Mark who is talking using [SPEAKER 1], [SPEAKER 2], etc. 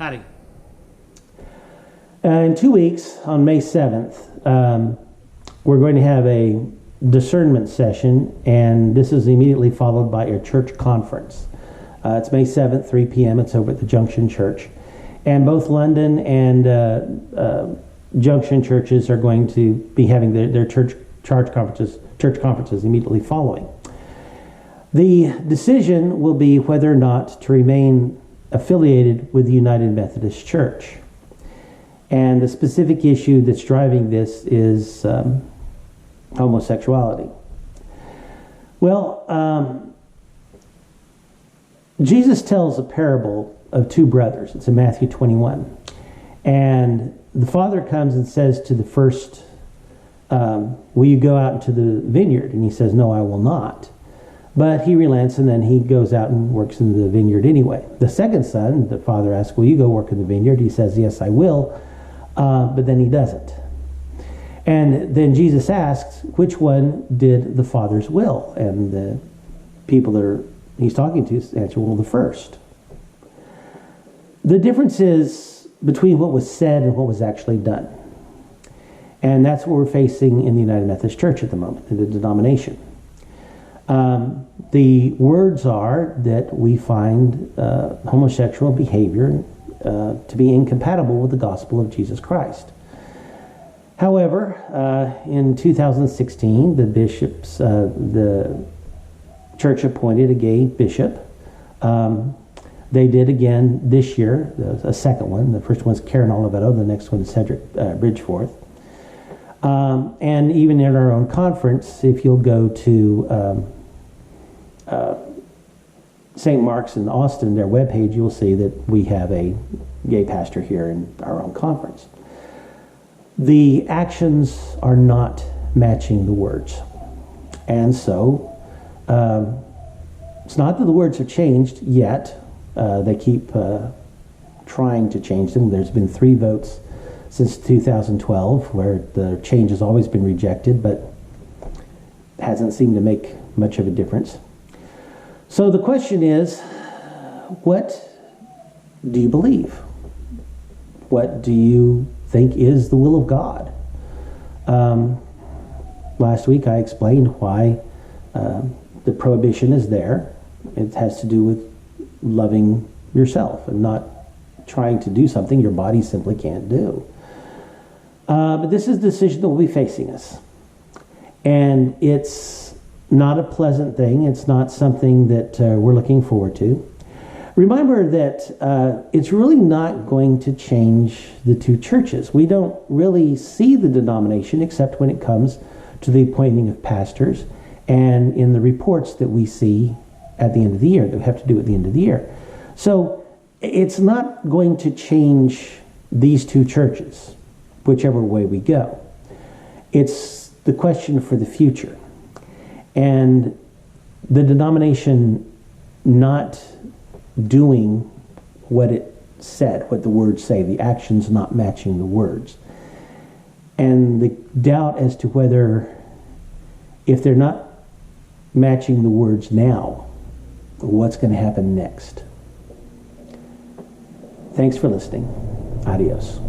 [SPEAKER 1] Howdy.
[SPEAKER 2] In 2 weeks, on May 7th, we're going to have a discernment session, and this is immediately followed by a church conference. It's May 7th, 3 p.m. It's over at the Junction Church. And both London and Junction churches are going to be having their church conferences immediately following. The decision will be whether or not to remain affiliated with the United Methodist Church. And the specific issue that's driving this is homosexuality. Well, Jesus tells a parable of two brothers. It's in Matthew 21. And the father comes and says to the first, will you go out into the vineyard? And he says, no, I will not. But he relents, and then he goes out and works in the vineyard anyway. The second son, the father asks, will you go work in the vineyard? He says, yes, I will. But then he doesn't. And then Jesus asks, which one did the father's will? And the people that he's talking to answer, well, the first. The difference is between what was said and what was actually done. And that's what we're facing in the United Methodist Church at the moment, in the denomination. The words are that we find homosexual behavior to be incompatible with the gospel of Jesus Christ. However, in 2016, the church appointed a gay bishop. They did again this year, a second one. The first one's Karen Oliveto, the next one is Cedric Bridgeforth. And even in our own conference, if you'll go to St. Mark's in Austin, their webpage, you'll see that we have a gay pastor here in our own conference. The actions are not matching the words. And so, it's not that the words have changed yet. They keep trying to change them. There's been 3 votes since 2012 where the change has always been rejected, but hasn't seemed to make much of a difference. So the question is, what do you believe? What do you think is the will of God? Last week I explained why the prohibition is there. It has to do with loving yourself and not trying to do something your body simply can't do. But this is a decision that will be facing us. And it's not a pleasant thing. It's not something that we're looking forward to. Remember that it's really not going to change the two churches. We don't really see the denomination except when it comes to the appointing of pastors and in the reports that we see at the end of the year, that we have to do at the end of the year. So it's not going to change these two churches, whichever way we go. It's the question for the future. And the denomination not doing what it said, what the words say, the actions not matching the words. And the doubt as to whether, if they're not matching the words now, what's going to happen next. Thanks for listening. Adios.